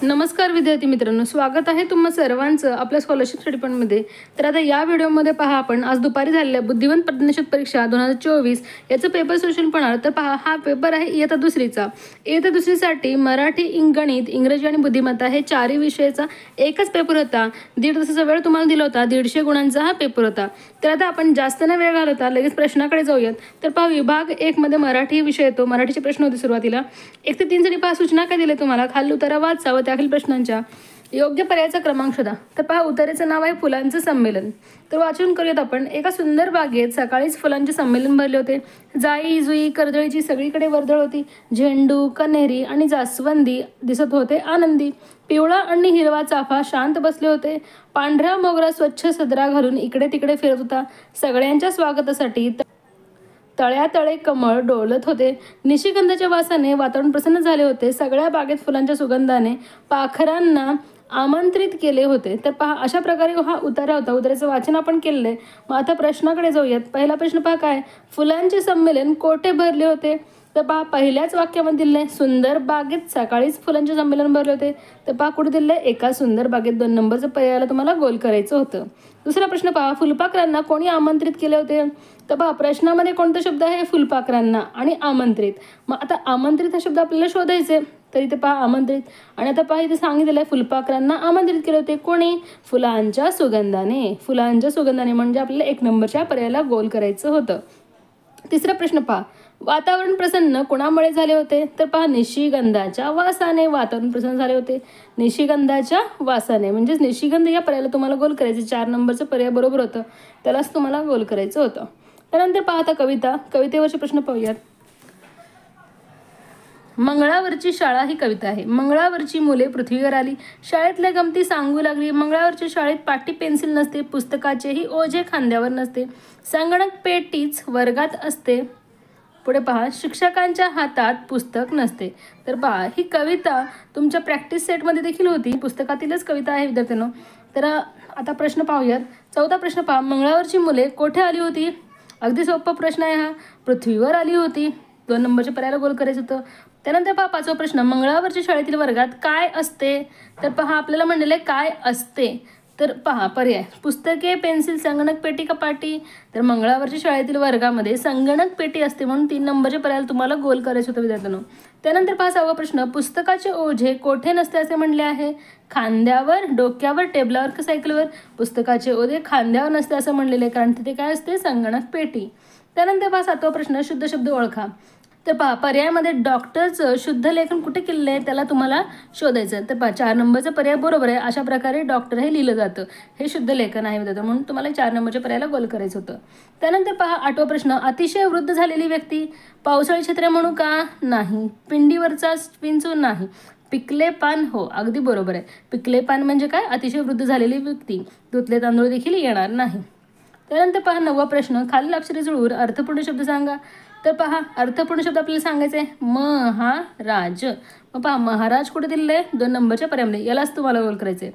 नमस्कार विद्यार्थी मित्रांनो, स्वागत आहे तुम्हा सर्वांचं आपल्या स्कॉलरशिप स्टडीपॉईंटमध्ये। तर आता या व्हिडिओमध्ये पहा आपण आज दुपारी झालेल्या बुद्धिवंत प्रज्ञाशोध परीक्षा 2024 याचं पेपर सोल्युशन पाहणार। तर पहा हा पेपर आहे इयत्ता दुसरीचा। इयत्ता दुसरीसाठी मराठी, गणित, इंग्रजी आणि बुद्धिमत्ता हे चारही विषयाचा एकच पेपर होता। 1.5 तासाचा वेळ तुम्हाला दिला होता। 150 गुणांचा हा पेपर होता। तर आता आपण जास्त न वेळ घालवता लगेच प्रश्नाकडे जाऊयात। तर पहा विभाग 1 मध्ये मराठी विषय येतो। मराठीचे प्रश्न होते सुरुवातीला 1 ते 3 साठी पहा सूचना काय दिले तुम्हाला, खाली उतारा वाचा व त्याखालील प्रश्नांच्या योग्य पर्यायाचा क्रमांक शोधा। तर पहा उतारेचं नाव आहे फुलांचं संमेलन। तर वाचन करूयात आपण। एका सुंदर बागेत सकाळीच फुलांचे संमेलन भरले होते। जाई जुई कर्दळीची सगळीकडे वर्दळ होती। झेंडू, कन्हेरी आणि जास्वंदी दिसत होते आनंदी। पिवळा आणि हिरवा चाफा शांत बसले होते। पांढरा मोगरा स्वच्छ सदरा घालून इकडे तिकडे फिरत होता। सगळ्यांच्या स्वागतासाठी तळ्यातळे कमळ डोलत होते। निशिगंधाच्या वासाने वातावरण प्रसन्न झाले होते। सगळ्या बागेत फुलांच्या सुगंधाने पाखरांना आमंत्रित केले होते। तर पहा अशा प्रकारे हा उतारा होता। उताराचं वाचन आपण केलेलं आहे। मग आता प्रश्नाकडे जाऊयात। पहिला प्रश्न पहा काय, फुलांचे संमेलन कोठे भरले होते? तर पहा पहिल्याच वाक्यामध्ये दिले सुंदर बागेत सकाळीच फुलांचे संमेलन भरले होते। तर पहा कुठे दिले, एका सुंदर बागेत। 2 नंबरचं पर्यायाला तुम्हाला गोल करायचं होतं। दुसरा प्रश्न पहा, फुलपाखरांना कोणी आमंत्रित केले होते? तर पहा प्रश्नामध्ये कोणता शब्द आहे, फुलपाखरांना आणि आमंत्रित। मग आता आमंत्रित हा शब्द आपल्याला शोधायचे। तर इथे पहा आमंत्रित, आणि आता पहा इथे सांगितलेलं आहे फुलपाखरांना आमंत्रित केले होते। कोणी? फुलांच्या सुगंधाने। फुलांच्या सुगंधाने म्हणजे आपल्याला 1 नंबरच्या पर्यायाला गोल करायचं होतं। तिसरा प्रश्न पहा, वातावरण प्रसन्न कोणामुळे झाले होते? तर पहा निशिगंधाच्या वासाने वातावरण प्रसन्न झाले होते। निशिगंधाच्या वासाने म्हणजेच निशिगंध या पर्यायाला तुम्हाला गोल करायचे। 4 नंबरचं पर्याय बरोबर होतं, त्यालाच तुम्हाला गोल करायचं होतं। त्यानंतर पहा आता कविता, कवितेवरचे प्रश्न पाहूयात। मंगळावरची शाळा ही कविता आहे। मंगळावरची मुले पृथ्वीवर आली, शाळेतल्या गमती सांगू लागली। मंगळावरच्या शाळेत पाटी पेन्सिल नसते, पुस्तकाचेही ओझे खांद्यावर नसते, संगणक पेटीच वर्गात असते। पुढे पहा, शिक्षकांच्या हातात पुस्तक नसते। तर पहा ही कविता तुमच्या प्रॅक्टिस सेटमध्ये देखील होती, पुस्तकातीलच कविता आहे विद्यार्थ्यांनो। तर आता प्रश्न पाहूयात। 4था प्रश्न पहा, मंगळावरची मुले कोठे आली होती? अगदी सोपा प्रश्न आहे हा, पृथ्वीवर आली होती। 2 नंबरच्या पर्यायाला गोल करायचं होतं। त्यानंतर पहा 5वा प्रश्न, मंगळावरच्या शाळेतील वर्गात काय असते? तर पहा आपल्याला म्हणलेलं आहे काय असते। तर पहा पर्याय, पुस्तके, पेन्सिल, संगणक पेटी का पाटी? तर मंगळावरच्या शाळेतील वर्गामध्ये संगणक पेटी असते, म्हणून 3 नंबरच्या पर्यायाला तुम्हाला गोल करायचं होतं विद्यार्थ्यांनो। त्यानंतर पहा 6वा प्रश्न, पुस्तकाचे ओझे कोठे नसते असे म्हणले आहे? खांद्यावर, डोक्यावर, टेबलावर का सायकलवर? पुस्तकाचे ओझे खांद्यावर नसते असं म्हणलेलं आहे, कारण तिथे काय असते, संगणक पेटी। त्यानंतर पहा 7वा प्रश्न, शुद्ध शब्द ओळखा। तर पहा पर्यायामध्ये डॉक्टरचं शुद्ध लेखन कुठे केलेलं आहे त्याला तुम्हाला शोधायचं। तर पहा 4 नंबरचा पर्याय बरोबर आहे। अशा प्रकारे डॉक्टर हे लिहिलं जातं, हे शुद्ध लेखन आहे विद्यार्थी, म्हणून तुम्हाला 4 नंबरच्या पर्यायाला गोल करायचं होतं। त्यानंतर पहा 8वा प्रश्न, अतिशय वृद्ध झालेली व्यक्ती पावसाळी छत्र्या म्हणू का? नाही। पिंडीवरचा विंचू? नाही। पिकले पान? हो अगदी बरोबर आहे। पिकले पान म्हणजे काय, अतिशय वृद्ध झालेली व्यक्ती। धुतले तांदूळ देखील येणार नाही। त्यानंतर पहा 9वा प्रश्न, खालील अक्षरे जुळवून अर्थपूर्ण शब्द सांगा। तर पहा अर्थपूर्ण शब्द आपल्याला सांगायचे आहे महाराज। मग पहा महाराज कुठे दिलेलं आहे, 2 नंबरच्या पर्यायामध्ये, यालाच तुम्हाला गोल करायचं आहे।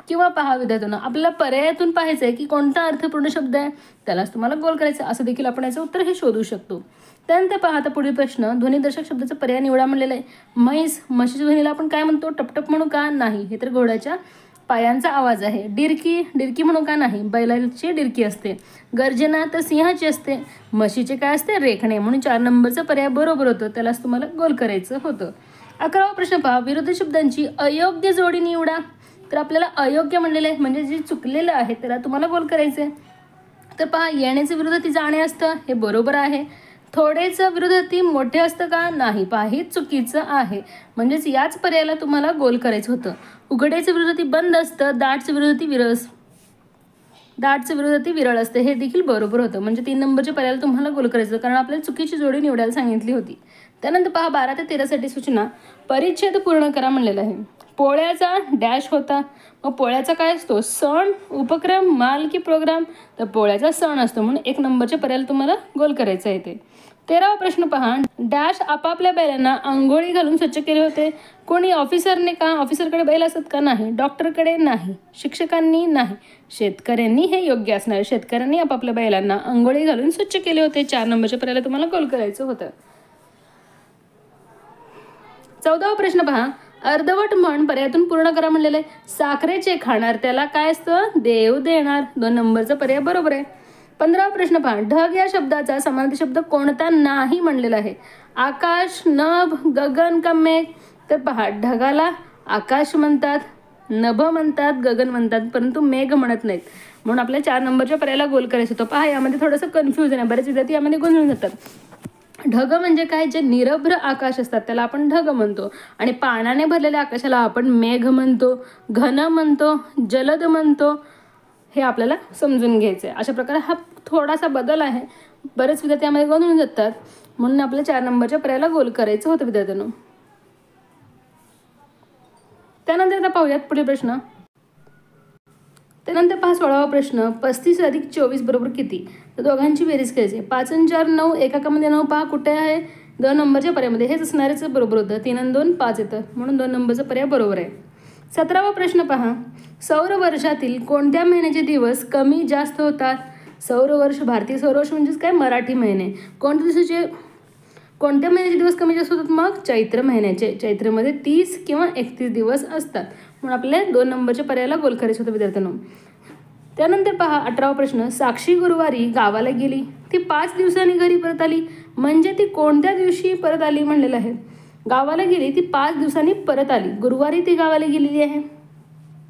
किंवा पहा विद्यार्थ्यांनो, आपल्याला पर्यायातून पाहायचं आहे की कोणता अर्थपूर्ण शब्द आहे, त्यालाच तुम्हाला गोल करायचं आहे। असं देखील आपण याचं उत्तर हे शोधू शकतो। त्यानंतर पहा आता पुढील प्रश्न, ध्वनिदर्शक शब्दाचा पर्याय निवडा म्हणलेला आहे। म्हैस, म्हशीच्या ध्वनीला आपण काय म्हणतो, टपटप म्हणू का? नाही, हे तर घोड्याच्या पायांचा आवाज आहे। डिरकी, डिरकी म्हणू का? नाही, बैलाची डिरकी असते। गर्जना तर सिंहाची असते। म्हशीचे काय असते, रेखणे, म्हणून 4 नंबरचा पर्याय बरोबर होतं, त्यालाच तुम्हाला गोल करायचं होतं। 11वा प्रश्न पहा, विरुद्ध शब्दांची अयोग्य जोडी निवडा। तर आपल्याला अयोग्य म्हणलेलं आहे म्हणजे जे चुकलेलं आहे त्याला तुम्हाला गोल करायचं आहे। तर पहा येण्याचे विरुद्ध जाणे असतं, हे बरोबर आहे। थोडेचं विरुद्ध मोठे असतं का? नाही, पहा हे चुकीचं आहे, म्हणजेच याच पर्यायाला तुम्हाला गोल करायचं होतं। उघडेचं विरुद्ध बंद असतं, दाटचं विरुद्ध विरळ असते, हे देखील बरोबर होतं, म्हणजे 3 नंबरच्या पर्यायाला तुम्हाला गोल करायचं, कारण आपल्याला चुकीची जोडी निवडायला सांगितली होती। त्यानंतर पहा 12 ते 13 साठी सूचना, परिच्छेद पूर्ण करा म्हणलेला आहे। पोळ्याचा डॅश होता, मग पोळ्याचा काय असतो, सण, उपक्रम, माल की प्रोग्राम? तर पोळ्याचा सण असतो, म्हणून 1 नंबरच्या पर्यायाला तुम्हाला गोल करायचं आहे ते। 13वा प्रश्न पहा, डॅश आपापल्या बैलांना आंघोळी घालून स्वच्छ केले होते। कोणी? ऑफिसरने का? ऑफिसरकडे बैल असतात का? नाही। डॉक्टरकडे? नाही। शिक्षकांनी? नाही। शेतकऱ्यांनी हे योग्य असणार, शेतकऱ्यांनी आपापल्या बैलांना आंघोळी घालून स्वच्छ केले होते। 4 नंबरच्या पर्यायाला तुम्हाला गोल करायचं होतं। 14वा प्रश्न पहा, अर्धवट म्हण पर्यायातून पूर्ण करा म्हणलेलं आहे. साखरेचे खाणार त्याला काय असतं? देव देणार. 2 नंबरचा पर्याय बरोबर आहे. 15वा प्रश्न पहा. ढग या शब्दाचा समानार्थी शब्द कोणता नाही म्हणलेला आहे? आकाश, नभ, गगन का मेघ? तर पहा, ढगाला आकाश म्हणतात, नभ म्हणतात, गगन म्हणतात, परंतु मेघ म्हणत नाहीत. म्हणून आपल्या 4 नंबरच्या पर्यायाला गोल करायचं होतं. पहा, यामध्ये थोडंसं कन्फ्युजन आहे. बरेच विद्यार्थी यामध्ये गोंधळून जातात. ढग म्हणजे काय? जे निरभ्र आकाश असतात त्याला आपण ढग म्हणतो, आणि पाण्याने भरलेल्या आकाशाला आपण मेघ म्हणतो, घन म्हणतो, जलद म्हणतो. हे आपल्याला समजून घ्यायचं आहे. अशा प्रकारे हा थोडासा बदल आहे. बरेच विद्यार्थी यामध्ये गोंधळून जातात, म्हणून आपल्या 4 नंबरच्या पर्यायाला गोल करायचं होतं विद्यार्थ्यांनो. त्यानंतर आता पाहूयात पुढील प्रश्न. त्यानंतर पहा 16वा प्रश्न. 35 + 24 बरोबर किती? तर दोघांची बेरीज करायची. 5 आणि 4 9, एकामध्ये 9 पहा कुठे आहे? 2 नंबरच्या पर्यायामध्ये. हेच असणारेच बरोबर होतं. 3 आणि 2 5 येतं, म्हणून 2 नंबरचा पर्याय बरोबर आहे. 17वा प्रश्न पहा. सौर वर्षातील कोणत्या महिन्याचे दिवस कमी जास्त होतात? सौर वर्ष, भारतीय सौर वर्ष म्हणजेच काय? मराठी महिने. कोणत्या महिन्याचे दिवस कमी जास्त होतात? मग चैत्र महिन्याचे. चैत्रमध्ये 30 किंवा 31 दिवस असतात, म्हणून आपल्या 2 नंबरच्या पर्यायाला गोल करायचं होतं विद्यार्थ्यांनो. त्यानंतर पहा 18वा प्रश्न. साक्षी गुरुवारी गावाला गेली, ती 5 दिवसांनी घरी परत आली, म्हणजे ती कोणत्या दिवशी परत आली म्हणलेलं आहे? गावाला गेली, ती 5 दिवसांनी परत आली. गुरुवारी ती गावाला गेलेली आहे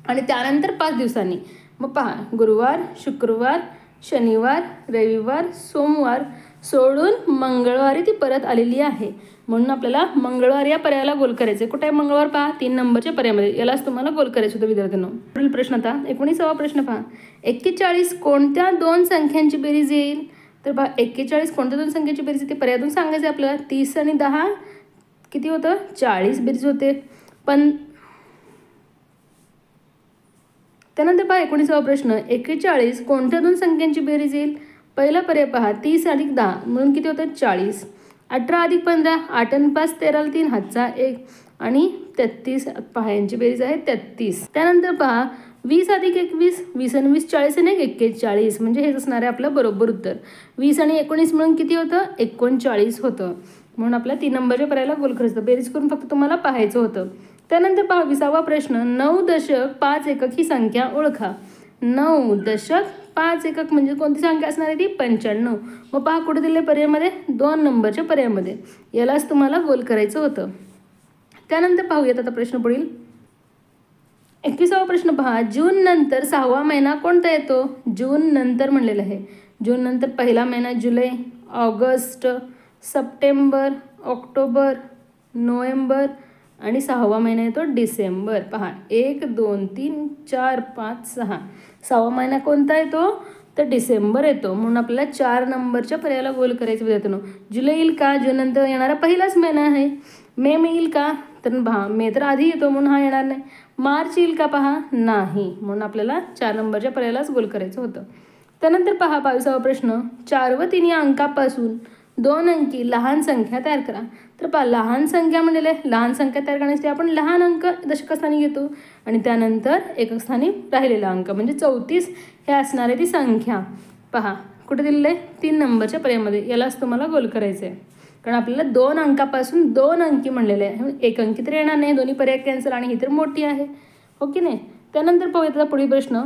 आणि त्यानंतर 5 दिवसांनी. मग पहा, गुरुवार, शुक्रवार, शनिवार, रविवार, सोमवार सोडून मंगळवारी ती परत आलेली आहे, म्हणून आपल्याला मंगळवार या पर्यायाला गोल करायचे. कुठे आहे मंगळवार? पहा 3 नंबरच्या पर्यायामध्ये. यालाच तुम्हाला गोल करायचं होतं विद्यार्थ्यांनो. पुढील प्रश्न आता 19वा प्रश्न पहा. 41 कोणत्या 2 संख्यांची बेरीज येईल? तर पहा 41 कोणत्या 2 संख्यांची बेरीज येते? पर्यायातून सांगायचं आपल्याला. 30 आणि 10 किती होतं? 40 बेरीज होते. पण त्यानंतर पहा 19वा प्रश्न. 41 कोणत्या 2 संख्यांची बेरीज येईल? पहिला पर्याय पहा 30 + 10 म्हणून किती होतं? 40. 18 + 15, 8 आणि 5 13 3 हातचा 1 आणि 33 पहा यांची बेरीज आहे 33. त्यानंतर पहा 20 + 21, 20 आणि 20 40 आणि 41, म्हणजे हेच असणार आहे आपलं बरोबर उत्तर. 20 आणि 19 मिळून किती होतं? 39 होतं, म्हणून आपल्या 3 नंबरच्या पर्यायाला गोल करायचं. बेरीज करून फक्त तुम्हाला पाहायचं होतं. त्यानंतर पहा 20वा प्रश्न. 9 दशक 5 एकक ही संख्या ओळखा. 9 दशक 5 एकक म्हणजे कोणती संख्या असणार आहे? ती 95. मग पहा कुठे दिले पर्यायामध्ये? 2 नंबरच्या पर्यायामध्ये. यालाच तुम्हाला गोल करायचं होतं. त्यानंतर पाहूयात आता प्रश्न पुढील. 21वा प्रश्न पहा. जून नंतर 6वा महिना कोणता येतो? जून नंतर म्हणलेलं आहे. जून नंतर पहिला महिना जुलै, ऑगस्ट, सप्टेंबर, ऑक्टोबर, नोव्हेंबर आणि 6वा महिना येतो डिसेंबर. पहा 1 2 3 4 5 6. 6वा महिना कोणता येतो? तर डिसेंबर येतो, म्हणून आपल्याला 4 नंबरच्या पर्यायाला गोल करायचं विद्यार्थ्यांनो. जुलै येईल का? जून नंतर येणारा पहिलाच महिना आहे. मे येईल का? तर पहा मे तर आधी येतो, म्हणून हा येणार नाही. मार्च येईल का? पहा नाही, म्हणून आपल्याला 4 नंबरच्या पर्यायालाच गोल करायचं होतं. त्यानंतर पहा 22वा प्रश्न. 4 व 3 या अंकापासून 2 अंकी लहान संख्या तयार करा. तर पहा लहान संख्या म्हणलेलं आहे. लहान संख्या तयार करण्यासाठी आपण लहान अंक दशकस्थानी घेतो आणि त्यानंतर एकक स्थानी राहिलेला अंक म्हणजे 34 हे असणार आहे ती संख्या. पहा कुठे दिलेलं आहे? 3 नंबरच्या पर्यायामध्ये. यालाच तुम्हाला गोल करायचं आहे, कारण आपल्याला 2 अंकापासून 2 अंकी म्हणलेले आहे. 1 अंकी तर येणार नाही, दोन्ही पर्याय कॅन्सल, आणि ही तर मोठी आहे, हो की नाही? त्यानंतर पाहूया पुढील प्रश्न.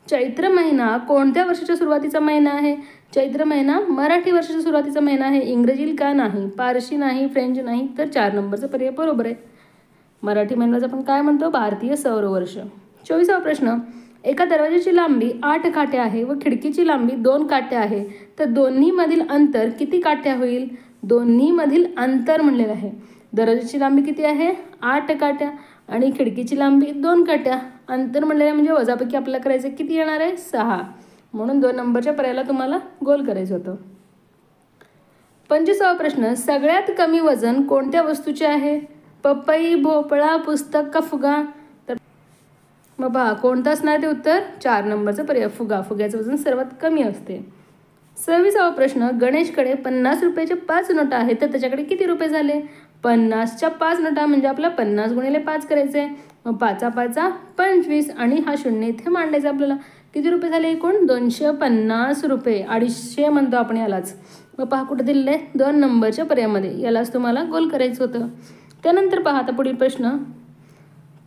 चैत्र महिना कोणत्या वर्षाच्या सुरुवातीचा महिना आहे? चैत्र महिना मराठी वर्षाच्या सुरुवातीचा महिना आहे. इंग्रजी का नाही, पारशी नाही, फ्रेंच नाही, तर 4 नंबरचा पर्याय बरोबर आहे. मराठी महिन्याचं आपण काय म्हणतो? भारतीय सौर वर्ष. 24वा प्रश्न. एका दरवाजाची लांबी 8 काठ्या आहे व खिडकीची लांबी 2 काठ्या आहे, तर दोन्हीमधील अंतर किती काठ्या होईल? दोन्हीमधील अंतर म्हणलेलं आहे. दरवाजाची लांबी किती आहे? 8 काठ्या आणि खिडकीची लांबी 2 काठ्या. अंतर म्हणलेलं म्हणजे वजापैकी आपल्याला करायचं किती येणार आहे? 6, म्हणून 2 नंबरच्या पर्यायाला तुम्हाला गोल करायचं होतं. 25वा प्रश्न. सगळ्यात कमी वजन कोणत्या वस्तूचे आहे? पपई, भोपळा, पुस्तक का फुगा? तर मग पहा कोणतं असणार ते उत्तर? 4 नंबरचा पर्याय फुगा. फुग्याचं वजन सर्वात कमी असते. 26वा प्रश्न. गणेशकडे 50 रुपयाचे 5 नोटा आहेत, तर त्याच्याकडे किती रुपये झाले? 50च्या 5 नोटा म्हणजे आपला 50 × 5 करायचे. मग 5 5 25 आणि हा शून्य इथे मांडायचा आपल्याला. किती रुपये झाले एकूण? 250 रुपये. 250 म्हणतो आपण यालाच. मग पहा कुठे दिलेलं आहे? 2 नंबरच्या पर्यायामध्ये. यालाच तुम्हाला गोल करायचं होतं. त्यानंतर पहा आता पुढील प्रश्न.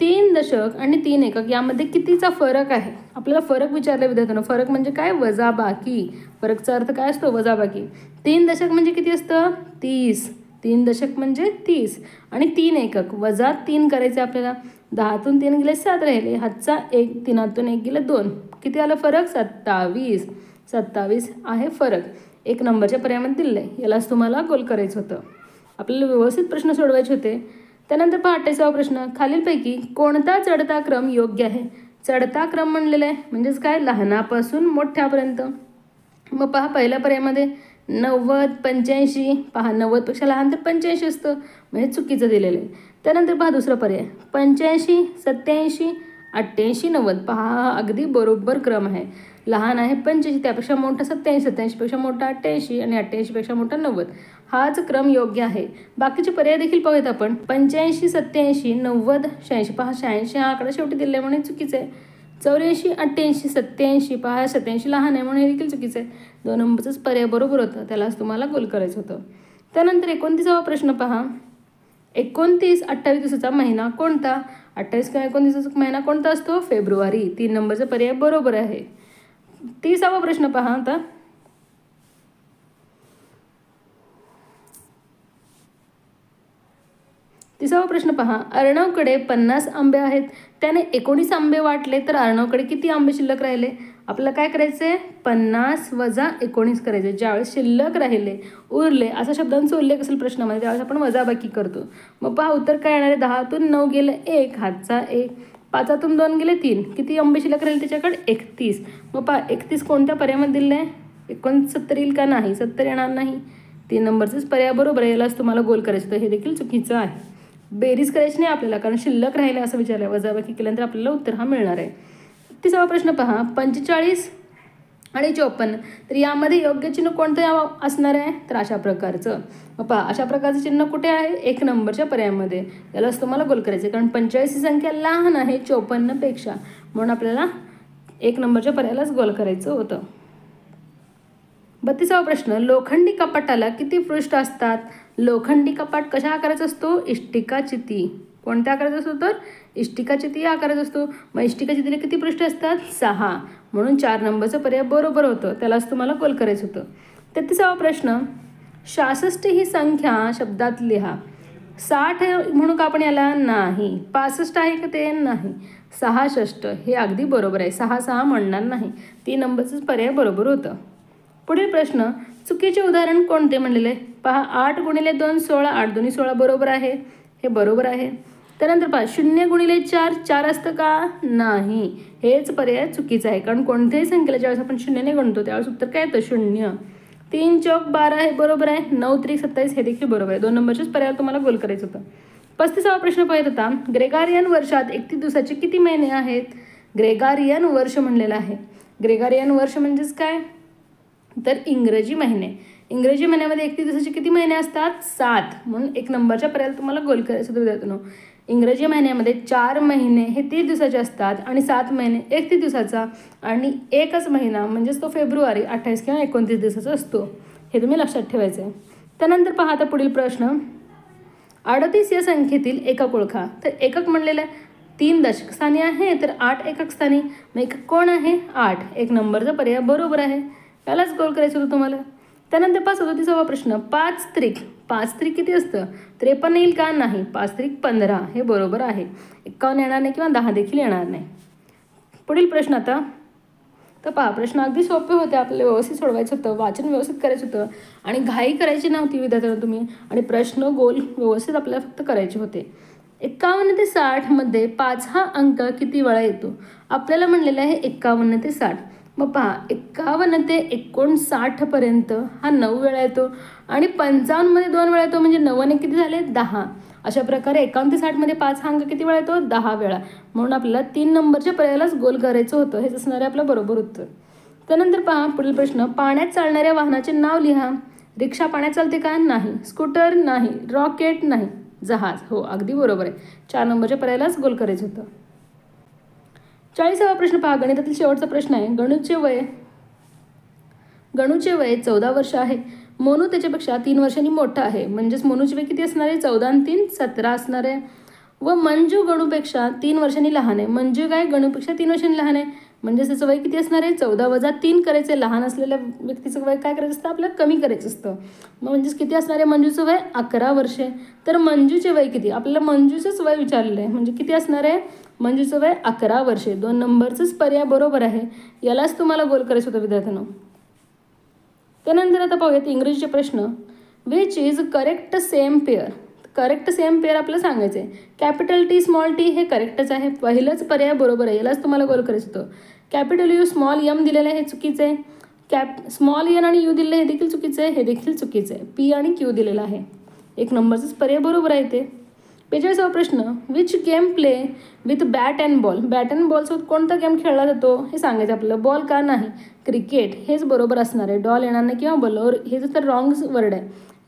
3 दशक आणि 3 एकक यामध्ये कितीचा फरक आहे? आपल्याला फरक विचारला विद्यार्थ्यांना. फरक म्हणजे काय? वजाबाकी. फरकचा अर्थ काय असतो? वजाबाकी. 3 दशक म्हणजे किती असतं? 30. 3 दशक म्हणजे 30 आणि 3 एकक वजा 3 करायचे आपल्याला. 10तून 3 गेले 7 राहिले. हातचा 1, 3तून 1 गेले 2. किती आलं फरक? 27. 27 आहे फरक. 1 नंबरच्या पर्यायामध्ये दिलेलं आहे. यालाच तुम्हाला गोल करायचं होतं. आपल्याला व्यवस्थित प्रश्न सोडवायचे होते. त्यानंतर पहा 28वा प्रश्न. खालीलपैकी कोणता चढता क्रम योग्य आहे? चढता क्रम म्हणलेला आहे म्हणजेच काय? लहानापासून मोठ्यापर्यंत. मग पहा पहिल्या पर्यायामध्ये 90, 85. पहा 90पेक्षा लहान तर 85 असतं म्हणजे चुकीचं दिलेलं आहे. त्यानंतर पहा दुसरा पर्याय 85, 87, 88, 90. पहा हा अगदी बरोबर क्रम आहे. लहान आहे 85, त्यापेक्षा मोठा 87, 87पेक्षा मोठा 88 आणि 88पेक्षा मोठा 90. हाच क्रम योग्य आहे. बाकीचे पर्याय देखील पाहूयात आपण. 85, 87, 90, 86. पहा 86 हा आकडा शेवटी दिला आहे म्हणून चुकीचं आहे. 84, 88, 87. पहा 87 लहान आहे म्हणून हे देखील चुकीचं आहे. 2 नंबरचाच पर्याय बरोबर होतं. त्यालाच तुम्हाला गोल करायचं होतं. त्यानंतर 29वा प्रश्न पहा. 29, 28 दिवसाचा महिना कोणता? 28 किंवा 29 दिवसाचा महिना कोणता असतो? फेब्रुवारी. 3 नंबरचा पर्याय बरोबर आहे. 30वा प्रश्न पहा आता. 30वा प्रश्न पहा. अर्णवकडे 50 आंबे आहेत. त्याने 19 आंबे वाटले तर अर्णवकडे किती आंबे शिल्लक राहिले? आपल्याला काय करायचंय? 50 वजा 19 करायचे. ज्यावेळेस शिल्लक राहिले, उरले असा शब्दांचा उल्लेख असेल प्रश्नामध्ये त्यावेळेस आपण वजाबाकी करतो. मग पहा उत्तर काय येणार आहे? 10तून 9 गेलं 1, हातचा 1. 5तून 2 गेले 3. किती आंबे शिल्लक राहिले त्याच्याकडे? 31. मग पहा 31 कोणत्या पर्यायामध्ये दिलं आहे? 69 येईल का? नाही. 70 येणार नाही. 3 नंबरचाच पर्याय बरोबर आहे. यालाच तुम्हाला गोल करायचं होतं. हे देखील चुकीचं आहे. बेरीज करायची नाही आपल्याला कारण शिल्लक राहिले असं विचारलं. वजाबाकी केल्यानंतर आपल्याला उत्तर हा मिळणार आहे. 30वा प्रश्न पहा. 45 आणि 54. तर यामध्ये योग्य चिन्ह कोणतं असणार आहे? तर अशा प्रकारचं. मग पहा अशा प्रकारचं चिन्ह कुठे आहे? 1 नंबरच्या पर्यायामध्ये. यालाच तुम्हाला गोल करायचं कारण 45 ही संख्या लहान आहे 54पेक्षा म्हणून आपल्याला 1 नंबरच्या पर्यायालाच गोल करायचं होतं. 32वा प्रश्न. लोखंडी कपाटाला किती पृष्ठ असतात? लोखंडी कपाट कशा आकाराचा असतो? इष्टिकाचिती. कोणत्या आकाराचा असतो? तर इष्टिकाचिती आकाराचा असतो. मग इष्टिकाचितीला किती पृष्ठ असतात? 6. म्हणून 4 नंबरचं पर्याय बरोबर होतं. त्यालाच तुम्हाला गोल करायचं होतं. 33वा प्रश्न. 66 ही संख्या शब्दात लिहा. 60 म्हणू का आपण याला? नाही. 65 आहे का ते? नाही. 66 हे अगदी बरोबर आहे. 6 म्हणणार नाही. 3 नंबरचंच पर्याय बरोबर होतं. पुढील प्रश्न. चुकीचे उदाहरण कोणते म्हणलेले आहे? पहा 8 गुणिले 2 16. 8 दुनी 16 बरोबर आहे. हे बरोबर आहे. त्यानंतर पहा 0 गुणिले 4 4 असतं का? नाही. हेच पर्याय चुकीचं आहे कारण कोणत्याही संख्येला ज्यावेळेस आपण 0ने गणतो त्यावेळेस उत्तर काय येतं? 0. 3 चौक 12 हे बरोबर आहे. 9 त्रिक 27 हे देखील बरोबर आहे. 2 नंबरच्याच पर्यायाला तुम्हाला गोल करायचं होतं. 35वा प्रश्न पाहत होता. ग्रेगारियन वर्षात 31 दिवसाचे किती महिने आहेत? ग्रेगारियन वर्ष म्हणलेलं आहे. ग्रेगारियन वर्ष म्हणजेच काय? तर इंग्रजी महिने. इंग्रजी महिन्यामध्ये 31 दिवसाचे किती महिने असतात? 7. म्हणून 1 नंबरच्या पर्यायाला तुम्हाला गोल करायचं होतं विद्यार्थ्यांनो. इंग्रजी महिन्यामध्ये 4 महिने हे 30 दिवसाचे असतात आणि 7 महिने 31 दिवसाचा आणि एकच महिना म्हणजेच तो फेब्रुवारी 28 किंवा 29 दिवसाचा असतो. हे तुम्ही लक्षात ठेवायचं आहे. त्यानंतर पहा आता पुढील प्रश्न. 38 या संख्येतील एकक ओळखा. तर एकक म्हणलेलं आहे 3 दशक स्थानी आहे तर 8 एकक स्थानी. मग एकक कोण आहे? 8. 1 नंबरचा पर्याय बरोबर आहे. यालाच गोल करायचं होतं तुम्हाला. त्यानंतर 37वा प्रश्न. 5 त्रिक. 5 त्रिक किती असतं? 53 येईल का? नाही. 5 त्रिक 15 हे बरोबर आहे. 51 येणार नाही किंवा 10 देखील येणार नाही. पुढील प्रश्न आता. तर पहा प्रश्न अगदी सोपे होते. आपल्याला व्यवस्थित सोडवायचं होतं. वाचन व्यवस्थित करायचं होतं आणि घाई करायची नव्हती विद्यार्थ्यांना तुम्ही. आणि प्रश्न गोल व्यवस्थित आपल्याला फक्त करायचे होते. 51 ते 60 मध्ये 5 हा अंक किती वेळा येतो? आपल्याला म्हणलेलं आहे 51 ते 60. मग पहा 51 ते 59 पर्यंत हा 9 वेळा येतो आणि 55 मध्ये 2 वेळा येतो म्हणजे 9 ने किती झाले? 10. अशा प्रकारे 51 ते 60 मध्ये 5 हा अंक किती वेळा येतो? 10 वेळा. म्हणून आपल्याला 3 नंबरच्या पर्यायालाच गोल करायचं होतं. हेच असणार आहे आपलं बरोबर उत्तर. त्यानंतर पहा पुढील प्रश्न. पाण्यात चालणाऱ्या वाहनाचे नाव लिहा. रिक्षा पाण्यात चालते का? नाही. स्कूटर नाही. रॉकेट नाही. जहाज. हो अगदी बरोबर आहे. 4 नंबरच्या पर्यायालाच गोल करायचं होतं. 40वा प्रश्न पहा. गणितातील शेवटचा प्रश्न आहे. गणूचे वय 14 वर्ष आहे. मोनू त्याच्यापेक्षा 3 वर्षांनी मोठा आहे. म्हणजेच मोनूचे वय किती असणार आहे? 14 आणि 3 17 असणार आहे. व मंजू गणूपेक्षा 3 वर्षांनी लहान आहे. मंजू काय गणूपेक्षा 3 वर्षांनी लहान आहे, म्हणजे त्याचं वय किती असणार आहे? 14 वजा 3 करायचं. लहान असलेल्या व्यक्तीचं वय काय करायचं असतं? आपल्याला कमी करायचं असतं. मग म्हणजेच किती असणार आहे? मंजूचं वय 11 वर्षे. तर मंजूचे वय किती? आपल्याला मंजूचंच वय विचारलेलं आहे, म्हणजे किती असणार आहे? मंजूचं वय 11 वर्षे. 2 नंबरचंच पर्याय बरोबर आहे. यालाच तुम्हाला गोल करायचं होतं विद्यार्थ्यांनो. त्यानंतर आता पाहूयात इंग्रजीचे प्रश्न. Which is correct same pair. Correct same pair आपल्याला सांगायचं आहे. कॅपिटल टी स्मॉल टी हे करेक्टच आहे. पहिलंच पर्याय बरोबर आहे. यालाच तुम्हाला गोल करायचं होतं. कॅपिटल यू स्मॉल एम दिलेलं आहे, हे चुकीचं आहे. स्मॉल एन आणि यू दिलेलं हे देखील चुकीचं आहे. हे देखील चुकीचं आहे. पी आणि क्यू दिलेलं आहे. 1 नंबरचंच पर्याय बरोबर आहे ते. 45वा प्रश्न. Which game play with bat and ball. Bat and बॉलसोबत कोणता गेम खेळला जातो हे सांगायचं आपल्याला. बॉल का नाही? क्रिकेट हेच बरोबर असणार आहे. डॉल येणार नाही किंवा बॉलर हे तर रॉंग वर्ड आहे,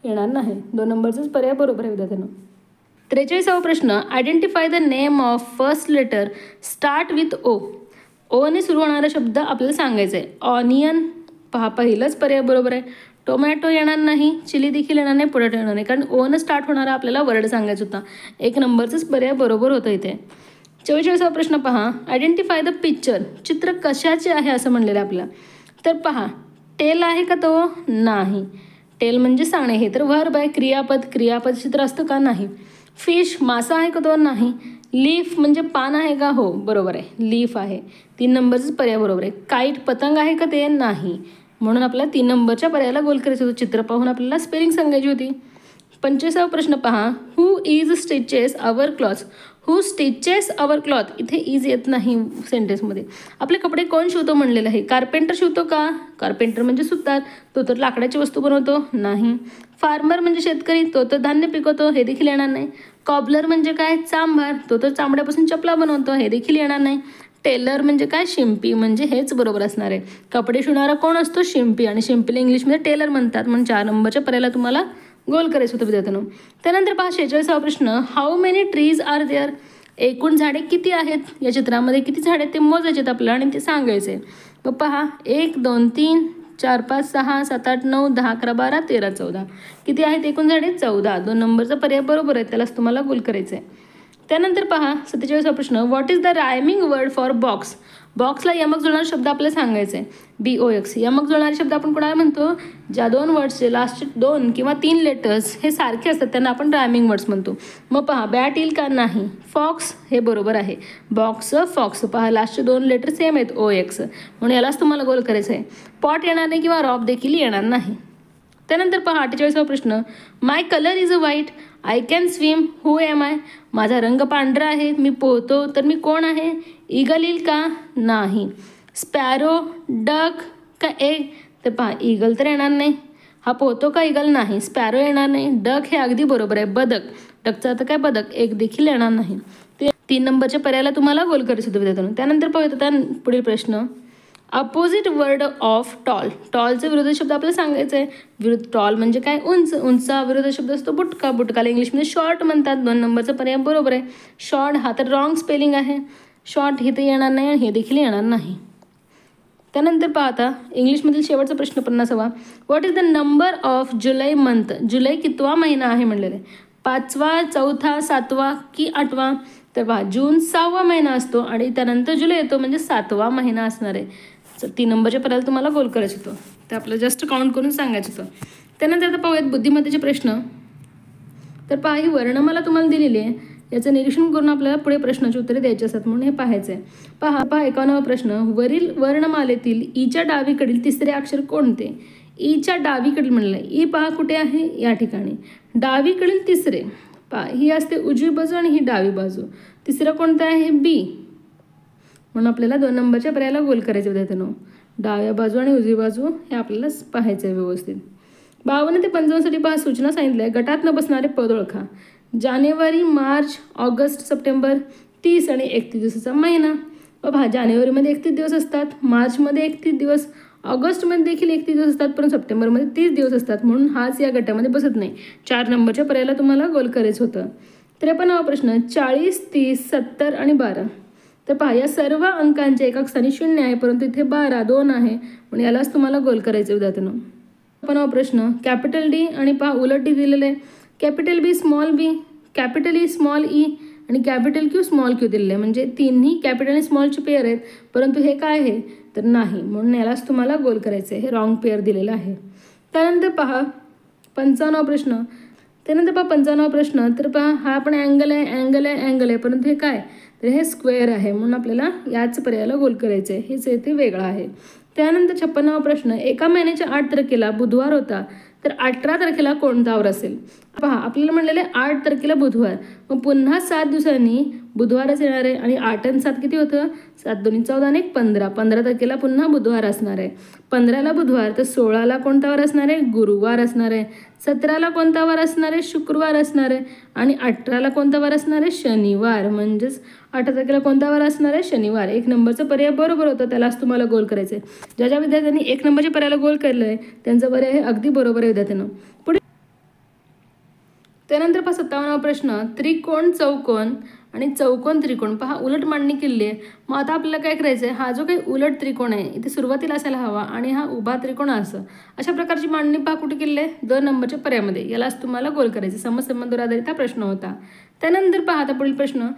येणार नाही. 2 नंबरचंच पर्याय बरोबर आहे विद्यार्थ्यांना. 43वा प्रश्न. Identify the name of first letter start with O. ओने सुरू होणारा शब्द आपल्याला सांगायचा आहे. ऑनियन पहा, पहिलंच पर्याय बरोबर आहे. टोमॅटो येणार नाही, चिली देखील येणार नाही, पोटॅटो येणार नाही, कारण ओनं स्टार्ट होणारा आपल्याला वर्ड सांगायचा होता. 1 नंबरचंच पर्याय बरोबर होतं इथे. 44वा प्रश्न पहा. Identify the picture. चित्र कशाचे आहे असं म्हणलेलं आहे आपल्याला. तर पहा, टेल आहे का तो? नाही. टेल म्हणजे सांगणे, हे तर वर्ब आहे. क्रियापद चित्र असतं का? नाही. फिश मासा आहे का तो? नाही. लीफ म्हणजे पान आहे का? हो बरोबर आहे, लीफ आहे. 3 नंबरचंच पर्याय बरोबर आहे. काईट पतंग आहे का ते? नाही. म्हणून आपल्याला 3 नंबरच्या पर्यायाला गोल करायचं होतं. चित्र पाहून आपल्याला स्पेलिंग सांगायची होती. 45वा प्रश्न पहा. Who is stitches our cloth. Who stitches our cloth. इथे इज येत नाही सेंटेन्समध्ये. आपले कपडे कोण शिवतो म्हणलेलं आहे. कार्पेंटर शिवतो का? कार्पेंटर म्हणजे सुतार, तो तर लाकडाची वस्तू बनवतो. नाही. फार्मर म्हणजे शेतकरी, तो तर धान्य पिकवतो. हे देखील येणार नाही. कॉबलर म्हणजे काय? चांभार, तो तर चांबड्यापासून चपला बनवतो. हे देखील येणार नाही. टेलर म्हणजे काय? शिंपी, म्हणजे हेच बरोबर असणार आहे. कपडे शिवणारा कोण असतो? शिंपी, आणि शिंपीला इंग्लिशमध्ये टेलर म्हणतात. म्हणून 4 नंबरच्या पर्यायाला तुम्हाला गोल करायचं होतं विद्यार्थ्यांनो. त्यानंतर पहा 46वा प्रश्न. How many trees are there. एकूण झाडे किती आहेत? या चित्रामध्ये किती झाडे आहेत ते मोजायचे आहेत आपल्याला आणि ते सांगायचे आहे. मग पहा 1 2 3 4 5 6 7 8 9 10 11 12 13 14. किती आहेत एकूण झाडे? 14. 2 नंबरचा पर्याय बरोबर आहे. त्यालाच तुम्हाला गोल करायचं आहे. त्यानंतर पहा 47वा प्रश्न. What is the rhyming word for box. बॉक्सला यमक जुळणारा शब्द आपल्याला सांगायचे आहे. BOX. यमक जुळणारे शब्द आपण कोणाला म्हणतो? ज्या 2 वर्ड्सचे लास्टचे 2 किंवा 3 लेटर्स हे सारखे असतात त्यांना आपण रायमिंग वर्ड्स म्हणतो. मग पहा बॅट येईल का? नाही. फॉक्स हे बरोबर आहे. बॉक्स फॉक्स पहा लास्टचे 2 लेटर सेम आहेत, OX, म्हणून यालाच तुम्हाला गोल करायचं आहे. पॉट येणार नाही किंवा रॉब देखील येणार नाही. त्यानंतर पहा 48वा प्रश्न. My colour is a white. I can swim. Who am I. माझा रंग पांढरा आहे, मी पोहतो, तर मी कोण आहे? ईगल येईल का? नाही. स्पॅरो, डक का एग. तर पहा ईगल तर येणार नाही. हा पोहतो का? ईगल नाही. स्पॅरो येणार नाही. डक हे अगदी बरोबर आहे, बदक. डकचा आता काय? बदक. एक देखील येणार नाही. ते 3 नंबरच्या पर्यायाला तुम्हाला गोल करायचं होतं विद्यार्थ्यांनो. त्यानंतर पाहूया आता पुढील प्रश्न. Opposite word of tall. टॉलचा विरोधी शब्द आपल्याला सांगायचं आहे. टॉल म्हणजे काय? उंच. उंचा विरोधी शब्द असतो बुटका. बुटकाला इंग्लिशमध्ये शॉर्ट म्हणतात. 2 नंबरचा पर्याय बरोबर आहे. शॉर्ट हा तर रॉंग स्पेलिंग आहे. शॉर्ट हे तर येणार नाही आणि हे देखील येणार नाही. त्यानंतर पाहता इंग्लिशमधील शेवटचा प्रश्न 50वा. What is the number of July month. जुलै कितवा महिना आहे म्हणलेलं आहे. 5वा, 4था, 7वा की 8वा. तर पहा जून 6वा महिना असतो आणि त्यानंतर जुलै येतो, म्हणजे 7वा महिना असणार आहे. 3 नंबरच्या पर्यायाला तुम्हाला गोल करायचं होतं. ते आपलं जस्ट काउंट करून सांगायचं होतं. त्यानंतर आता पाहूयात बुद्धिमत्तेचे प्रश्न. तर पहा ही वर्णमाला तुम्हाला दिलेली आहे. याचं निरीक्षण करून आपल्याला पुढे प्रश्नाची उत्तरे द्यायची असतात, म्हणून हे पाहायचं आहे. पहा 51वा प्रश्न. वरील वर्णमालेतील ईच्या डावीकडील 3रे अक्षर कोणते? ईच्या डावीकडील म्हणलं आहे. ई पहा कुठे आहे? या ठिकाणी. डावीकडील 3रे पहा ही असते उजवी बाजू आणि ही डावी बाजू. 3रं कोणतं आहे? बी. म्हणून आपल्याला 2 नंबरच्या पर्यायाला गोल करायचे विद्यार्थ्यांनो. डाव्या बाजू आणि उजवी बाजू हे आपल्याला पाहायचं आहे व्यवस्थित. 52 ते 55साठी पहा सूचना सांगितल्या आहे. गटात न बसणारे पद ओळखा. जानेवारी, मार्च, ऑगस्ट, सप्टेंबर. 30 आणि 31 दिवसाचा महिना. पहा जानेवारीमध्ये 31 दिवस असतात, मार्चमध्ये 31 दिवस, ऑगस्टमध्ये देखील 31 दिवस असतात, पण सप्टेंबरमध्ये 30 दिवस असतात, म्हणून हाच या गटामध्ये बसत नाही. 4 नंबरच्या पर्यायाला तुम्हाला गोल करायचं होतं. 53वा प्रश्न. 40, 30, 70 आणि 12. तर पहा या सर्व अंकांच्या एका स्थानी 0 आहे, परंतु इथे 12 2 आहे, म्हणून यालाच तुम्हाला गोल करायचं विद्यार्थ्यांनो. 56वा प्रश्न. कॅपिटल डी आणि पहा उलट डी दिलेलं आहे. कॅपिटल बी स्मॉल बी, कॅपिटल ई स्मॉल ई आणि कॅपिटल क्यू स्मॉल क्यू दिलेलं आहे, म्हणजे तिन्ही कॅपिटल आणि स्मॉलची पेअर आहेत, परंतु हे काय आहे तर नाही, म्हणून यालाच तुम्हाला गोल करायचं आहे. हे रॉंग पेअर दिलेलं आहे. त्यानंतर पहा 55वा प्रश्न. तर पहा हा पण अँगल आहे, परंतु हे काय तर हे स्क्वेअर आहे, म्हणून आपल्याला याच पर्यायाला गोल करायचं आहे. हेच येथे वेगळं आहे. त्यानंतर 56वा प्रश्न. एका महिन्याच्या 8 तारखेला बुधवार होता, तर 18 तारखेला कोणता वार असेल? पहा आपल्याला म्हणलेलं आहे 8 तारखेला बुधवार, मग पुन्हा 7 दिवसांनी बुधवारच येणार आहे आणि 8 आणि 7 किती होतं? 7 दोन्ही 14 आणि 15. 15 तारखेला पुन्हा बुधवार असणार आहे. 15ला बुधवार, तर 16ला कोणता वार असणार आहे? गुरुवार असणार आहे. 17ला कोणता वार असणार आहे? शुक्रवार असणार आहे. आणि 18ला कोणता वार असणार आहे? शनिवार. म्हणजेच 18 तारखेला कोणता वार असणार आहे? शनिवार. 1 नंबरचा पर्याय बरोबर होता, त्यालाच तुम्हाला गोल करायचं आहे. ज्या विद्यार्थ्यांनी 1 नंबरच्या पर्यायाला गोल केलं आहे त्यांचा पर्याय हे अगदी बरोबर आहे विद्यार्थ्यांना. पुढे त्यानंतर पहा 57वा प्रश्न. त्रिकोण चौकोन आणि चौकोन त्रिकोण पहा उलट मांडणी केलेली आहे. मग आता आपल्याला काय करायचं आहे, हा जो काही उलट त्रिकोण आहे इथे सुरुवातीला असायला हवा आणि हा उभा त्रिकोण असं, अशा प्रकारची मांडणी पहा कुठे केलेली आहे? 2 नंबरच्या पर्यायामध्ये. यालाच तुम्हाला गोल करायचं. समसंबंधावर आधारित हा प्रश्न होता. त्यानंतर पहा आता पुढील प्रश्न.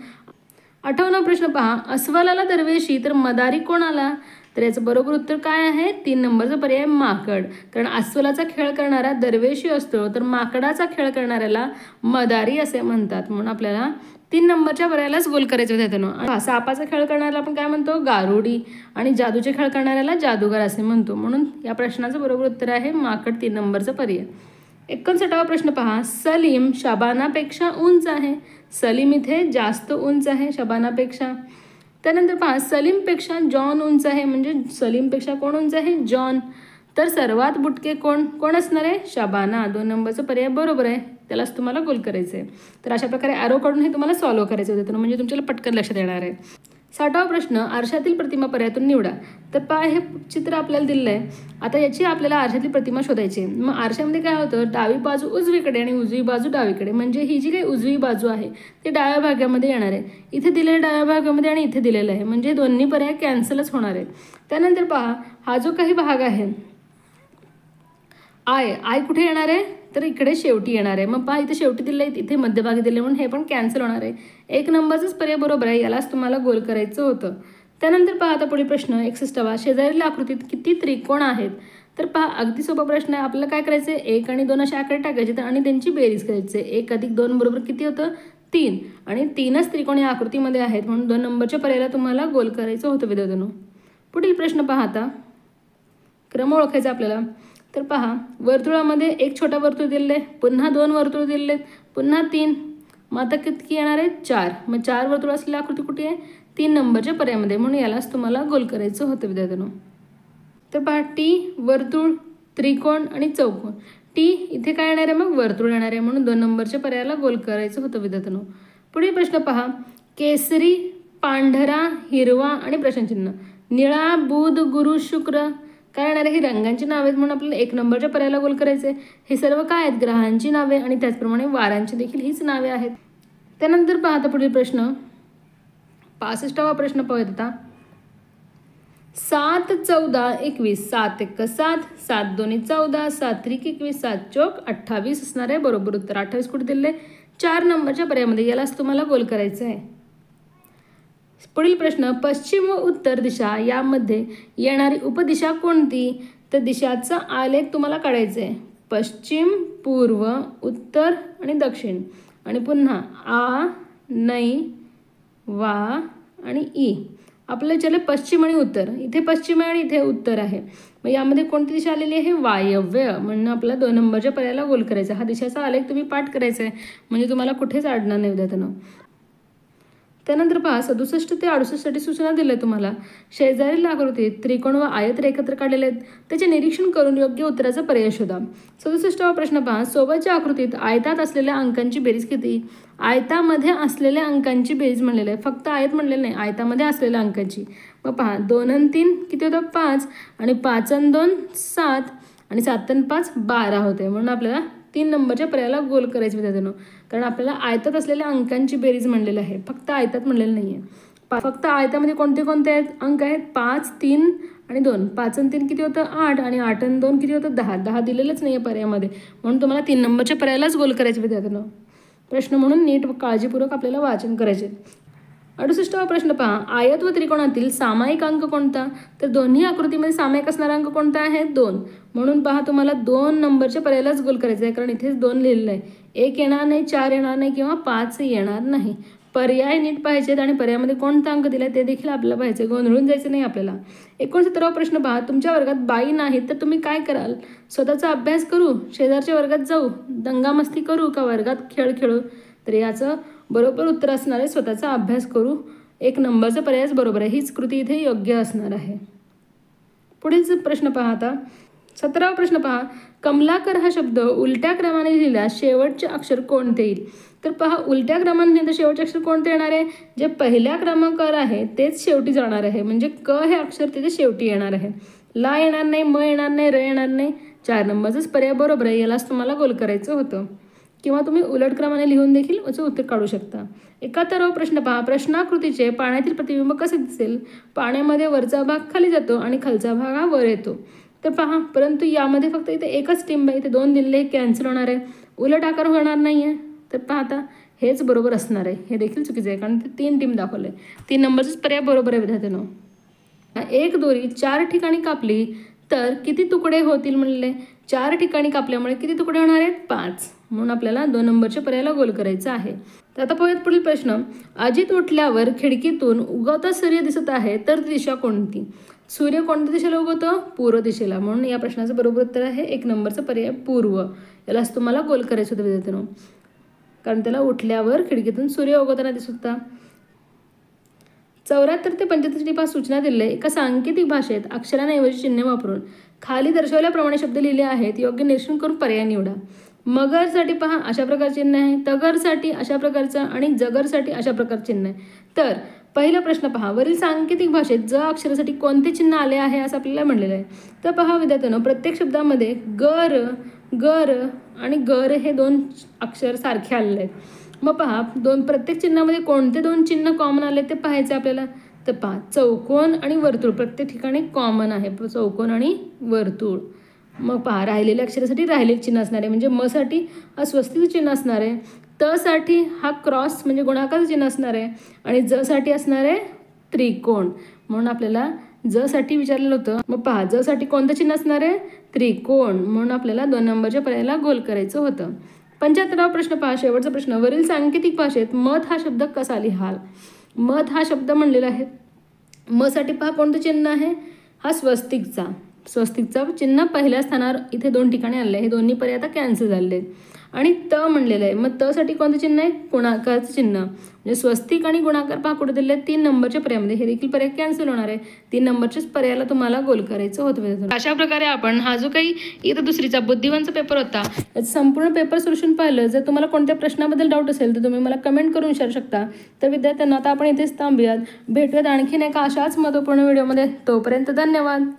58वा प्रश्न पहा. अस्वलाला दरवेशी तर मदारी कोण आला? तर याचं बरोबर उत्तर काय आहे? 3 नंबरचा पर्याय माकड. कारण अस्वलाचा खेळ करणारा दरवेशी असतो, तर माकडाचा खेळ करणाऱ्याला मदारी असे म्हणतात, म्हणून आपल्याला 3 नंबरच्या पर्यायालाच गोल करायचं होतं त्यानं. सापाचा खेळ करणाऱ्याला आपण काय म्हणतो? गारुडी. आणि जादूचे खेळ करणाऱ्याला जादूगार असे म्हणतो, म्हणून या प्रश्नाचं बरोबर उत्तर आहे माकड, 3 नंबरचा पर्याय. 59वा प्रश्न पहा. सलीम शबानापेक्षा उंच आहे. सलीम इथे जास्त उंच आहे शबानापेक्षा. त्यानंतर पहा सलीमपेक्षा जॉन उंच आहे, म्हणजे सलीमपेक्षा कोण उंच आहे? जॉन. तर सर्वात बुटके कोण असणार आहे? शबाना. 2 नंबरचा पर्याय बरोबर आहे, त्यालाच तुम्हाला गोल करायचं आहे. तर अशा प्रकारे ॲरो काढून हे तुम्हाला सॉल्व्ह करायचं होतं, म्हणजे तुमच्याला पटकन लक्षात येणार आहे. 60वा प्रश्न. आरशातील प्रतिमा पर्यायातून निवडा. तर पहा हे चित्र आपल्याला दिलेलं आहे. आता याची आपल्याला आरशातील प्रतिमा शोधायची आहे. मग आरशामध्ये काय होतं? डावी बाजू उजवीकडे आणि उजवी बाजू डावीकडे, म्हणजे ही जी काही उजवी बाजू आहे ती डाव्या भागामध्ये येणार आहे. इथे दिलेलं डाव्या भागामध्ये आणि इथे दिलेलं आहे, म्हणजे दोन्ही पर्याय कॅन्सलच होणार आहे. त्यानंतर पहा हा जो काही भाग आहे आय कुठे येणार आहे? तर इकडे शेवटी येणार आहे. मग पहा इथे शेवटी दिलं आहे, इथे मध्यभागी दिले, म्हणून हे पण कॅन्सल होणार आहे. 1 नंबरचाच पर्याय बरोबर आहे, यालाच तुम्हाला गोल करायचं होतं. त्यानंतर पहा आता पुढील प्रश्न 61वा. शेजारील आकृतीत किती त्रिकोण आहेत? तर पहा अगदी सोपा प्रश्न आहे. आपल्याला काय करायचं आहे? 1 आणि 2 असे आकडे टाकायचे तर आणि त्यांची बेरीज करायची. 1 + 2 बरोबर किती होतं? 3. आणि 3च त्रिकोण या आकृतीमध्ये आहेत, म्हणून 2 नंबरच्या पर्यायाला तुम्हाला गोल करायचं होतं विद्यार्थ्यांनो. पुढील प्रश्न पहा आता. क्रम ओळखायचा आपल्याला. तर पहा वर्तुळामध्ये 1 छोटा वर्तुळ दिलेलं आहे, पुन्हा 2 वर्तुळ दिलेले आहेत, पुन्हा 3. मग आता किती येणार आहे? 4. मग 4 वर्तुळ असलेली आकृती कुठे आहे? 3 नंबरच्या पर्यायामध्ये, म्हणून यालाच तुम्हाला गोल करायचं होतं विद्यार्थ्यांनो. तर पहा टी, वर्तुळ, त्रिकोण आणि चौकोन. टी इथे काय येणार आहे? मग वर्तुळ येणार आहे, म्हणून 2 नंबरच्या पर्यायाला गोल करायचं होतं विद्यार्थ्यांनो. पुढील प्रश्न पहा. केसरी, पांढरा, हिरवा आणि प्रश्नचिन्ह. निळा, बुध, गुरु, शुक्र काय येणार आहे? ही रंगांची नावे आहेत, म्हणून आपल्याला 1 नंबरच्या पर्यायाला गोल करायचे. हे सर्व काय आहेत? ग्रहांची नावे आणि त्याचप्रमाणे वारांची देखील हीच नावे आहेत. त्यानंतर पहा आता पुढील प्रश्न 65वा प्रश्न पाहूयात आता. 7 14 21 7 1 7 7 2 14 7 3 21 7 चौक 28 असणार आहे बरोबर उत्तर. 28 कुठे दिले? 4 नंबरच्या पर्यायामध्ये, यालाच तुम्हाला गोल करायचं आहे. पुढील प्रश्न. पश्चिम व उत्तर दिशा यामध्ये येणारी उपदिशा कोणती? तर दिशाचा आलेख तुम्हाला काढायचा आहे. पश्चिम, पूर्व, उत्तर आणि दक्षिण, आणि पुन्हा आ, नै, वा आणि ई. आपल्याला विचारले पश्चिम आणि उत्तर. इथे पश्चिम आहे आणि इथे उत्तर आहे, मग यामध्ये कोणती दिशा आलेली आहे? वायव्य, म्हणून आपल्याला 2 नंबरच्या पर्यायाला गोल करायचा. हा दिशाचा आलेख तुम्ही पाठ करायचा आहे, म्हणजे तुम्हाला कुठेच अडणार नाही विद्यार्थ्यांनो. त्यानंतर पहा 67 ते 68 साठी सूचना दिल्या तुम्हाला. शेजारील आकृतीत त्रिकोण व आयत एकत्र काढलेले आहेत, त्याचे निरीक्षण करून योग्य उत्तराचा पर्याय शोधा. 67वा प्रश्न पहा. सोबतच्या आकृतीत आयतात असलेल्या अंकांची बेरीज किती? आयतामध्ये असलेल्या अंकांची बेरीज म्हणलेलं आहे, फक्त आयत म्हणलेलं नाही, आयतामध्ये असलेल्या अंकांची. मग पहा 2 आणि 3 किती होतं? 5. आणि 5 आणि 2 7. आणि 7 आणि 5 12 होते, म्हणून आपल्याला 3 नंबरच्या पर्यायाला गोल करायचे विद्यार्थ्यांनो. कारण आपल्याला आयतात असलेल्या अंकांची बेरीज म्हणलेलं आहे, फक्त आयतात म्हणलेलं नाही आहे. फक्त आयतामध्ये कोणते कोणते आहेत अंक आहेत? 5 3 आणि 2. 5 आणि 3 किती होतं? 8. आणि 8 आणि 2 किती होतं? 10. 10 दिलेलंच नाही आहे पर्यायामध्ये, म्हणून तुम्हाला 3 नंबरच्या पर्यायालाच गोल करायचे विद्यार्थ्यांनो. प्रश्न म्हणून नीट व काळजीपूर्वक आपल्याला वाचन करायचे. 68वा प्रश्न पहा, आयत व त्रिकोणातील सामायिक अंक कोणता? तर दोन्ही आकृतीमध्ये सामायिक असणारा अंक कोणता आहे? 2. म्हणून पहा तुम्हाला 2 नंबरच्या पर्यायालाच गोल करायचं आहे, कारण इथेच 2 लिहिलेलं आहे. 1 येणार नाही, 4 येणार नाही किंवा 5 येणार नाही. पर्याय नीट पाहिजेत आणि पर्यायामध्ये कोणता अंक दिला ते देखील आपल्याला पाहिजे, गोंधळून जायचं नाही आपल्याला. 69वा प्रश्न पहा, तुमच्या वर्गात बाई नाहीत तर तुम्ही काय कराल? स्वतःचा अभ्यास करू, शेजारच्या वर्गात जाऊ, दंगामस्ती करू का वर्गात खेळ खेळू? तर याचं बरोबर उत्तर असणार आहे स्वतःचा अभ्यास करू. 1 नंबरचा पर्यायच बरोबर आहे. हीच कृती इथे योग्य असणार आहे. पुढील प्रश्न पहा आता. 17वा प्रश्न पहा, कमलाकर हा शब्द उलट्या क्रमाने लिहिल्यास शेवटचे अक्षर कोणते येईल? तर पहा उलट्या क्रमाने तर शेवटचे अक्षर कोणते येणार आहे? जे पहिल्या क्रमांकावर आहे तेच शेवटी जाणार आहे, म्हणजे क हे अक्षर तिथे शेवटी येणार आहे. ला येणार नाही, म येणार नाही, र येणार नाही. 4 नंबरचाच पर्याय बरोबर आहे. यालाच तुम्हाला गोल करायचं होतं, किंवा तुम्ही उलट क्रमाने लिहून देखील याचं उत्तर काढू शकता. 71वा प्रश्न पहा, प्रश्नाकृतीचे पाण्यातील प्रतिबिंब कसे दिसेल? पाण्यामध्ये वरचा भाग खाली जातो आणि खालचा भाग हा वर येतो. तर पहा, परंतु यामध्ये फक्त इथे एकच टिंब आहे, इथे 2 दिलेले कॅन्सल होणार आहे, उलट आकार होणार नाही आहे. तर पहा आता हेच बरोबर असणार आहे, हे देखील चुकीचं आहे, कारण ते 3 टिंब दाखवले. 3 नंबरचाच पर्याय बरोबर आहे विद्यार्थ्यांनो. 1 दोरी 4 ठिकाणी कापली तर किती तुकडे होतील म्हणले? 4 ठिकाणी कापल्यामुळे किती तुकडे होणार आहेत? 5. म्हणून आपल्याला 2 नंबरच्या पर्यायाला गोल करायचं आहे. तर आता पाहूयात पुढील प्रश्न. अजित उठल्यावर खिडकीतून उगवता सूर्य दिसत आहे तर ती दिशा कोणती? सूर्य कोणत्या दिशेला उगवतो? पूर्व दिशेला. म्हणून या प्रश्नाचं बरोबर उत्तर आहे 1 नंबरचा पर्याय पूर्व. यालाच तुम्हाला गोल करायचं होतं विद्यार्थ्यांनो, कारण त्याला उठल्यावर खिडकीतून सूर्य उगवताना दिसत होता. 74 ते 75 टिपा सूचना दिलेल्या एका सांकेतिक भाषेत अक्षरांऐवजी चिन्ह वापरून खाली दर्शवल्याप्रमाणे शब्द लिहिले आहेत. योग्य निरीक्षण करून पर्याय निवडा. मगरसाठी पहा अशा प्रकारचे चिन्ह आहे, तगरसाठी अशा प्रकारचं आणि जगरसाठी अशा प्रकारचे चिन्ह आहे. तर पहिला प्रश्न पहा, वरील सांकेतिक भाषेत ज अक्षरासाठी कोणते चिन्ह आले आहे असं आपल्याला म्हणलेलं आहे. तर पहा विद्यार्थ्यांनो, प्रत्येक शब्दामध्ये गर, गर आणि गर हे 2 अक्षर सारखे आलेले आहेत. मग पहा प्रत्येक चिन्हामध्ये कोणते 2 चिन्ह कॉमन आले ते पाहायचे आपल्याला. तर पहा चौकोन आणि वर्तुळ प्रत्येक ठिकाणी कॉमन आहे, चौकोन आणि वर्तुळ. मग पहा राहिलेल्या अक्षरासाठी राहिलेले चिन्ह असणार आहे, म्हणजे म साठी हा स्वस्तिक चिन्ह असणार आहे, त साठी हा क्रॉस म्हणजे गुणाकाराचं चिन्ह असणार आहे आणि ज साठी असणार आहे त्रिकोण. म्हणून आपल्याला ज साठी विचारलेलं होतं. मग पहा ज साठी कोणतं चिन्ह असणार आहे? त्रिकोण. म्हणून आपल्याला 2 नंबरच्या पर्यायाला गोल करायचं होतं. 75वा प्रश्न पहा, शेवटचा प्रश्न. वरील सांकेतिक भाषेत मत हा शब्द कसा लिहाल? मत हा शब्द म्हणलेला आहे. म साठी पहा कोणतं चिन्ह आहे? हा स्वस्तिकचा. स्वस्तिकचा चिन्ह पहिल्या स्थानावर इथे 2 ठिकाणी आले आहे. हे दोन्ही पर्याय आता कॅन्सल झाले आहेत. आणि त म्हणलेलं आहे. मग त साठी कोणतं चिन्ह आहे? गुणाकाराचं चिन्ह. म्हणजे स्वस्तिक आणि गुणाकार पहा कुठे दिले? 3 नंबरच्या पर्यायामध्ये. हे देखील पर्याय कॅन्सल होणार आहे. 3 नंबरच्याच पर्यायाला तुम्हाला गोल करायचं होतं. अशा प्रकारे आपण हा जो काही इथं दुसरीचा बुद्धिबळाचा पेपर होता याचं संपूर्ण पेपर सोल्युशन पाहिलं. जर तुम्हाला कोणत्या प्रश्नाबद्दल डाऊट असेल तर तुम्ही मला कमेंट करून विचारू शकता. तर विद्यार्थ्यांना आता आपण इथेच थांबूयात. भेटूयात आणखीन एका अशाच महत्त्वपूर्ण व्हिडिओमध्ये. तोपर्यंत धन्यवाद.